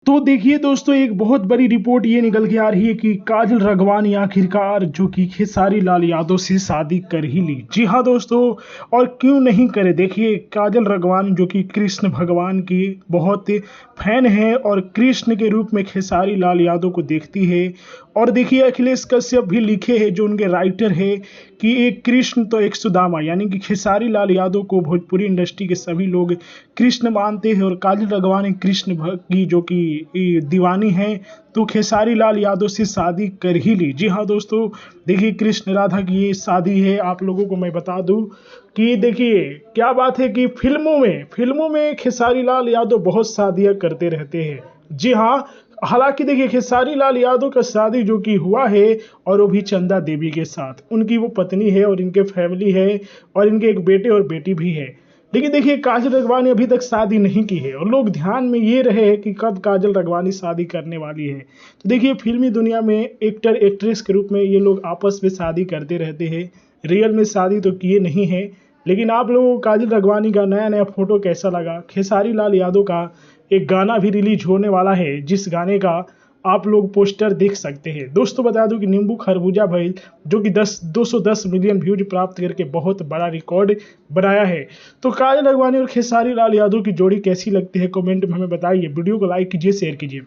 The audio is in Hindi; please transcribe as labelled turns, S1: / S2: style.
S1: तो देखिए दोस्तों, एक बहुत बड़ी रिपोर्ट ये निकल के आ रही है कि काजल राघवानी आखिरकार जो कि खेसारी लाल यादव से शादी कर ही ली। जी हाँ दोस्तों, और क्यों नहीं करे। देखिए, काजल राघवानी जो कि कृष्ण भगवान की बहुत फैन है और कृष्ण के रूप में खेसारी लाल यादव को देखती है। और देखिए, अखिलेश कश्यप भी लिखे हैं, जो उनके राइटर है, कि एक कृष्ण तो एक सुदामा, यानी कि खेसारी लाल यादव को भोजपुरी इंडस्ट्री के सभी लोग कृष्ण मानते हैं और काजल राघवानी कृष्ण भक्त की जो कि दीवानी है, तो खेसारी लाल यादव से शादी कर ही ली। जी हाँ दोस्तों, देखिए कृष्ण राधा की ये शादी है। आप लोगों को मैं बता दूं कि देखिए क्या बात है कि फिल्मों में खेसारी लाल यादव बहुत शादियां करते रहते हैं। जी हाँ, हालांकि देखिए खेसारी लाल यादव का शादी जो कि हुआ है, और वो भी चंदा देवी के साथ, उनकी वो पत्नी है और इनके फैमिली है और इनके एक बेटे और बेटी भी है। लेकिन देखिए काजल राघवानी अभी तक शादी नहीं की है और लोग ध्यान में ये रहे हैं कि कब काजल राघवानी शादी करने वाली है। तो देखिए फिल्मी दुनिया में एक्टर एक्ट्रेस के रूप में ये लोग आपस में शादी करते रहते हैं, रियल में शादी तो किए नहीं है। लेकिन आप लोगों को काजल राघवानी का नया नया फोटो कैसा लगा? खेसारी लाल यादव का एक गाना भी रिलीज होने वाला है, जिस गाने का आप लोग पोस्टर देख सकते हैं। दोस्तों बता दूं कि नींबू खरबूजा भाई जो कि 210 मिलियन व्यूज प्राप्त करके बहुत बड़ा रिकॉर्ड बनाया है। तो काजल राघवानी और खेसारी लाल यादव की जोड़ी कैसी लगती है, कमेंट में हमें बताइए। वीडियो को लाइक कीजिए, शेयर कीजिए।